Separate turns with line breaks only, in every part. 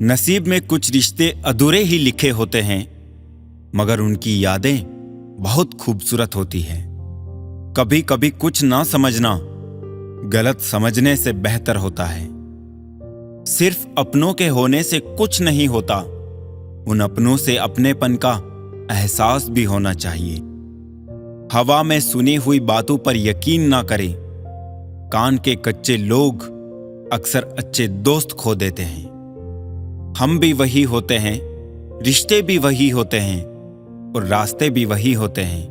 नसीब में कुछ रिश्ते अधूरे ही लिखे होते हैं, मगर उनकी यादें बहुत खूबसूरत होती हैं। कभी कभी कुछ ना समझना गलत समझने से बेहतर होता है। सिर्फ अपनों के होने से कुछ नहीं होता, उन अपनों से अपनेपन का एहसास भी होना चाहिए। हवा में सुनी हुई बातों पर यकीन ना करें। कान के कच्चे लोग अक्सर अच्छे दोस्त खो देते हैं। हम भी वही होते हैं, रिश्ते भी वही होते हैं और रास्ते भी वही होते हैं।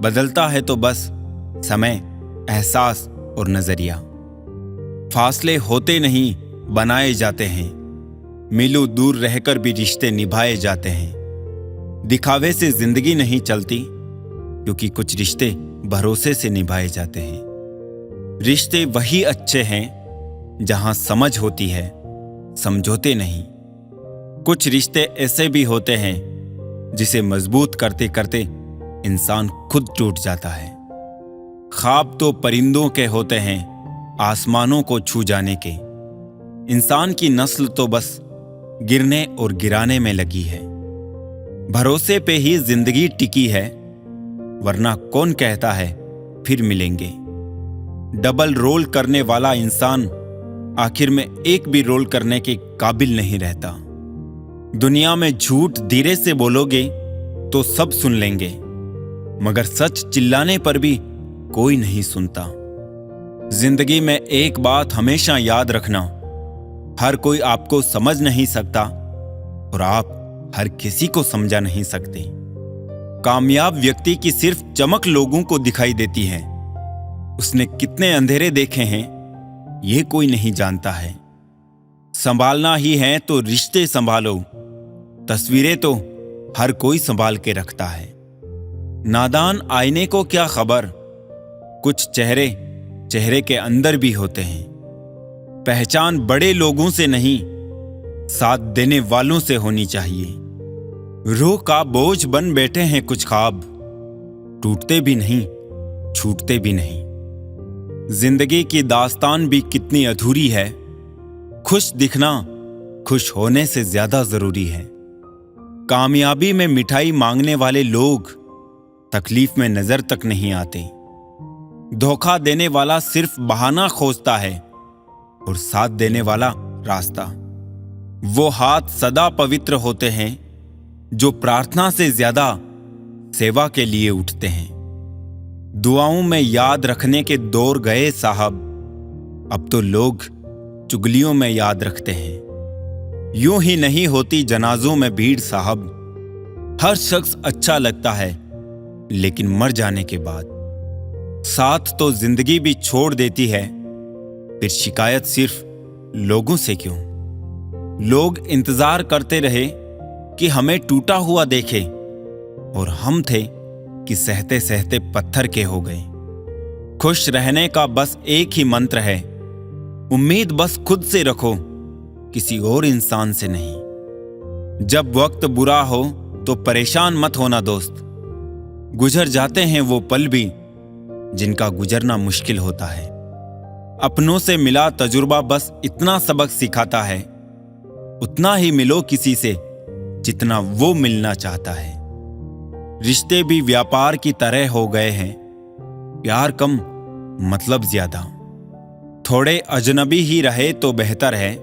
बदलता है तो बस समय, एहसास और नजरिया। फासले होते नहीं, बनाए जाते हैं। मीलों दूर रहकर भी रिश्ते निभाए जाते हैं। दिखावे से जिंदगी नहीं चलती, क्योंकि कुछ रिश्ते भरोसे से निभाए जाते हैं। रिश्ते वही अच्छे हैं जहां समझ होती है, समझौते नहीं। कुछ रिश्ते ऐसे भी होते हैं जिसे मजबूत करते करते इंसान खुद टूट जाता है। ख्वाब तो परिंदों के होते हैं, आसमानों को छू जाने के। इंसान की नस्ल तो बस गिरने और गिराने में लगी है। भरोसे पे ही जिंदगी टिकी है, वरना कौन कहता है फिर मिलेंगे। डबल रोल करने वाला इंसान आखिर में एक भी रोल करने के काबिल नहीं रहता। दुनिया में झूठ धीरे से बोलोगे तो सब सुन लेंगे, मगर सच चिल्लाने पर भी कोई नहीं सुनता। जिंदगी में एक बात हमेशा याद रखना, हर कोई आपको समझ नहीं सकता और आप हर किसी को समझा नहीं सकते। कामयाब व्यक्ति की सिर्फ चमक लोगों को दिखाई देती है, उसने कितने अंधेरे देखे हैं ये कोई नहीं जानता है। संभालना ही है तो रिश्ते संभालो, तस्वीरें तो हर कोई संभाल के रखता है। नादान आईने को क्या खबर, कुछ चेहरे चेहरे के अंदर भी होते हैं। पहचान बड़े लोगों से नहीं, साथ देने वालों से होनी चाहिए। रूह का बोझ बन बैठे हैं कुछ ख्वाब, टूटते भी नहीं, छूटते भी नहीं। जिंदगी की दास्तान भी कितनी अधूरी है। खुश दिखना खुश होने से ज्यादा जरूरी है। कामयाबी में मिठाई मांगने वाले लोग तकलीफ में नजर तक नहीं आते। धोखा देने वाला सिर्फ बहाना खोजता है और साथ देने वाला रास्ता। वो हाथ सदा पवित्र होते हैं जो प्रार्थना से ज्यादा सेवा के लिए उठते हैं। दुआओं में याद रखने के दौर गए साहब, अब तो लोग चुगलियों में याद रखते हैं। यूं ही नहीं होती जनाजों में भीड़ साहब। हर शख्स अच्छा लगता है, लेकिन मर जाने के बाद। साथ तो जिंदगी भी छोड़ देती है, फिर शिकायत सिर्फ लोगों से क्यों। लोग इंतजार करते रहे कि हमें टूटा हुआ देखे, और हम थे कि सहते सहते पत्थर के हो गए। खुश रहने का बस एक ही मंत्र है, उम्मीद बस खुद से रखो, किसी और इंसान से नहीं। जब वक्त बुरा हो तो परेशान मत होना दोस्त। गुजर जाते हैं वो पल भी जिनका गुजरना मुश्किल होता है। अपनों से मिला तजुर्बा बस इतना सबक सिखाता है, उतना ही मिलो किसी से जितना वो मिलना चाहता है। रिश्ते भी व्यापार की तरह हो गए हैं, प्यार कम मतलब ज्यादा। थोड़े अजनबी ही रहे तो बेहतर है,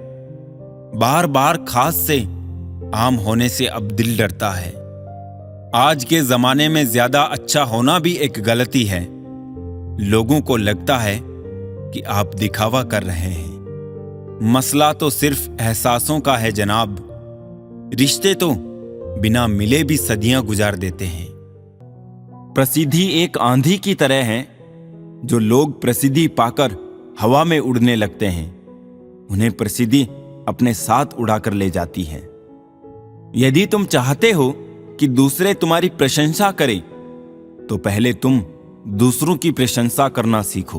बार बार खास से आम होने से अब दिल डरता है। आज के जमाने में ज्यादा अच्छा होना भी एक गलती है। लोगों को लगता है कि आप दिखावा कर रहे हैं। मसला तो सिर्फ एहसासों का है जनाब। रिश्ते तो बिना मिले भी सदियां गुजार देते हैं। प्रसिद्धि एक आंधी की तरह है, जो लोग प्रसिद्धि पाकर हवा में उड़ने लगते हैं, उन्हें प्रसिद्धि अपने साथ उड़ाकर ले जाती है। यदि तुम चाहते हो कि दूसरे तुम्हारी प्रशंसा करें, तो पहले तुम दूसरों की प्रशंसा करना सीखो।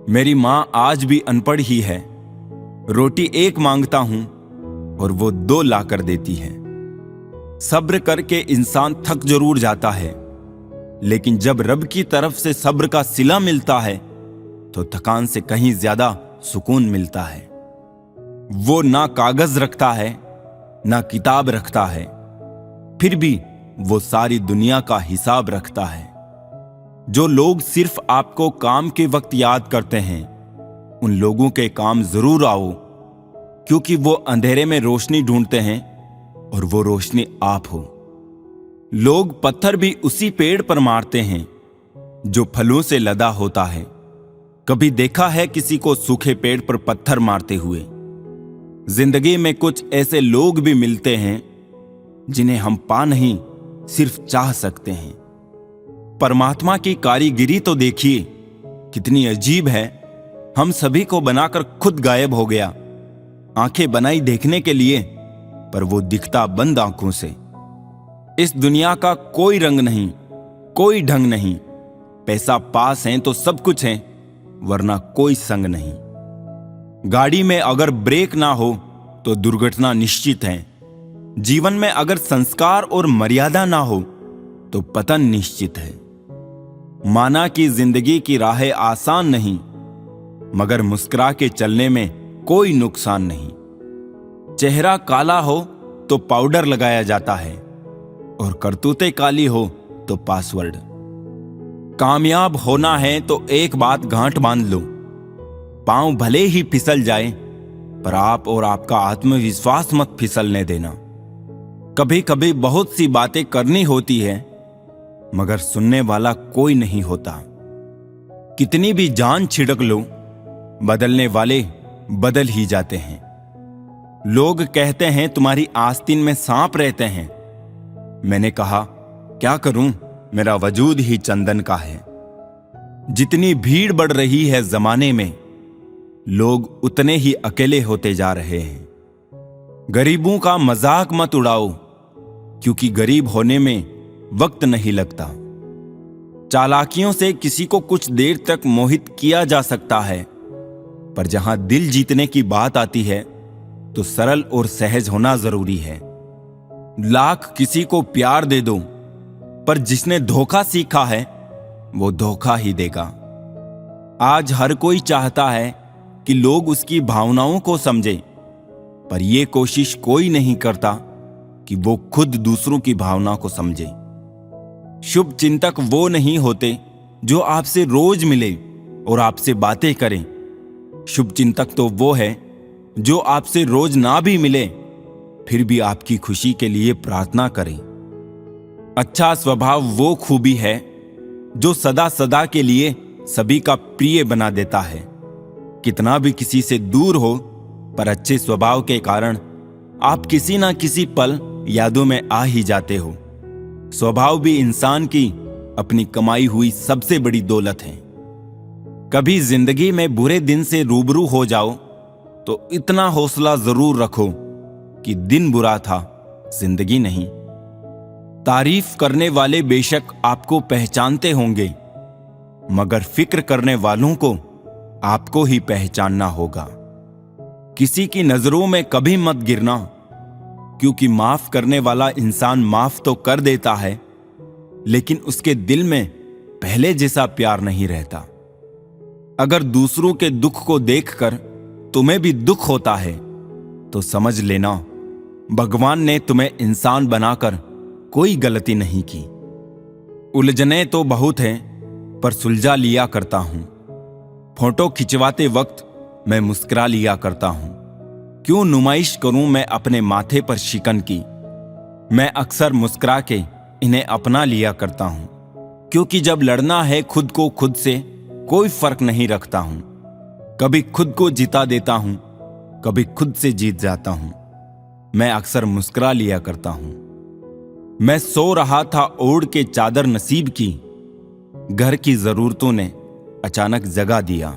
मेरी मां आज भी अनपढ़ ही है। रोटी एक मांगता हूं और वो 2 लाकर देती है। सब्र करके इंसान थक जरूर जाता है, लेकिन जब रब की तरफ से सब्र का सिला मिलता है तो थकान से कहीं ज्यादा सुकून मिलता है। वो ना कागज रखता है ना किताब रखता है, फिर भी वो सारी दुनिया का हिसाब रखता है। जो लोग सिर्फ आपको काम के वक्त याद करते हैं, उन लोगों के काम जरूर आओ, क्योंकि वो अंधेरे में रोशनी ढूंढते हैं और वो रोशनी आप हो। लोग पत्थर भी उसी पेड़ पर मारते हैं जो फलों से लदा होता है। कभी देखा है किसी को सूखे पेड़ पर पत्थर मारते हुए? जिंदगी में कुछ ऐसे लोग भी मिलते हैं जिन्हें हम पा नहीं, सिर्फ चाह सकते हैं। परमात्मा की कारीगिरी तो देखिए, कितनी अजीब है। हम सभी को बनाकर खुद गायब हो गया। आंखें बनाई देखने के लिए, पर वो दिखता बंद आंखों से। इस दुनिया का कोई रंग नहीं, कोई ढंग नहीं। पैसा पास है तो सब कुछ है, वरना कोई संग नहीं। गाड़ी में अगर ब्रेक ना हो तो दुर्घटना निश्चित है। जीवन में अगर संस्कार और मर्यादा ना हो तो पतन निश्चित है। माना कि जिंदगी की राहें आसान नहीं, मगर मुस्कुरा के चलने में कोई नुकसान नहीं। चेहरा काला हो तो पाउडर लगाया जाता है, और करतूतें काली हो तो पासवर्ड। कामयाब होना है तो एक बात गांठ बांध लो, पांव भले ही फिसल जाए, पर आप और आपका आत्मविश्वास मत फिसलने देना। कभी कभी बहुत सी बातें करनी होती है, मगर सुनने वाला कोई नहीं होता। कितनी भी जान छिड़क लो, बदलने वाले बदल ही जाते हैं। लोग कहते हैं तुम्हारी आस्तीन में सांप रहते हैं। मैंने कहा क्या करूं, मेरा वजूद ही चंदन का है। जितनी भीड़ बढ़ रही है जमाने में, लोग उतने ही अकेले होते जा रहे हैं। गरीबों का मजाक मत उड़ाओ, क्योंकि गरीब होने में वक्त नहीं लगता। चालाकियों से किसी को कुछ देर तक मोहित किया जा सकता है, पर जहां दिल जीतने की बात आती है तो सरल और सहज होना जरूरी है। लाख किसी को प्यार दे दो, पर जिसने धोखा सीखा है वो धोखा ही देगा। आज हर कोई चाहता है कि लोग उसकी भावनाओं को समझें, पर यह कोशिश कोई नहीं करता कि वो खुद दूसरों की भावना को समझे। शुभ चिंतक वो नहीं होते जो आपसे रोज मिले और आपसे बातें करें। शुभ चिंतक तो वो है जो आपसे रोज ना भी मिले, फिर भी आपकी खुशी के लिए प्रार्थना करें। अच्छा स्वभाव वो खूबी है जो सदा सदा के लिए सभी का प्रिय बना देता है। कितना भी किसी से दूर हो, पर अच्छे स्वभाव के कारण आप किसी ना किसी पल यादों में आ ही जाते हो। स्वभाव भी इंसान की अपनी कमाई हुई सबसे बड़ी दौलत है। कभी जिंदगी में बुरे दिन से रूबरू हो जाओ तो इतना हौसला जरूर रखो कि दिन बुरा था, जिंदगी नहीं। तारीफ करने वाले बेशक आपको पहचानते होंगे, मगर फिक्र करने वालों को आपको ही पहचानना होगा। किसी की नजरों में कभी मत गिरना, क्योंकि माफ करने वाला इंसान माफ तो कर देता है, लेकिन उसके दिल में पहले जैसा प्यार नहीं रहता। अगर दूसरों के दुख को देखकर तुम्हें भी दुख होता है तो समझ लेना भगवान ने तुम्हें इंसान बनाकर कोई गलती नहीं की। उलझने तो बहुत हैं, पर सुलझा लिया करता हूं। फोटो खिंचवाते वक्त मैं मुस्कुरा लिया करता हूं। क्यों नुमाइश करूं मैं अपने माथे पर शिकन की। मैं अक्सर मुस्कुरा के इन्हें अपना लिया करता हूं, क्योंकि जब लड़ना है खुद को खुद से कोई फर्क नहीं रखता हूं। कभी खुद को जिता देता हूं, कभी खुद से जीत जाता हूं। मैं अक्सर मुस्कुरा लिया करता हूं। मैं सो रहा था ओढ़ के चादर नसीब की, घर की जरूरतों ने अचानक जगा दिया।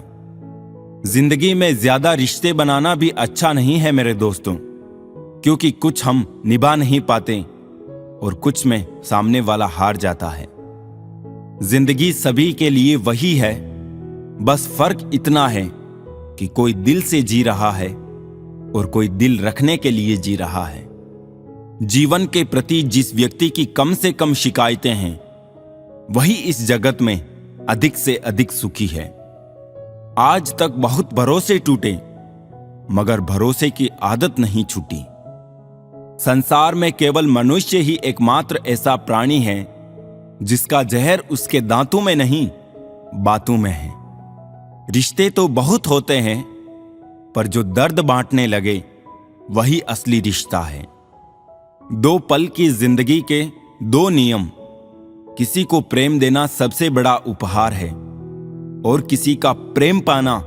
जिंदगी में ज्यादा रिश्ते बनाना भी अच्छा नहीं है मेरे दोस्तों, क्योंकि कुछ हम निभा नहीं पाते और कुछ में सामने वाला हार जाता है। जिंदगी सभी के लिए वही है, बस फर्क इतना है कि कोई दिल से जी रहा है और कोई दिल रखने के लिए जी रहा है। जीवन के प्रति जिस व्यक्ति की कम से कम शिकायतें हैं, वही इस जगत में अधिक से अधिक सुखी है। आज तक बहुत भरोसे टूटे, मगर भरोसे की आदत नहीं छूटी। संसार में केवल मनुष्य ही एकमात्र ऐसा प्राणी है जिसका जहर उसके दांतों में नहीं, बातों में है। रिश्ते तो बहुत होते हैं, पर जो दर्द बांटने लगे वही असली रिश्ता है। 2 पल की जिंदगी के 2 नियम। किसी को प्रेम देना सबसे बड़ा उपहार है और किसी का प्रेम पाना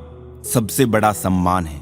सबसे बड़ा सम्मान है।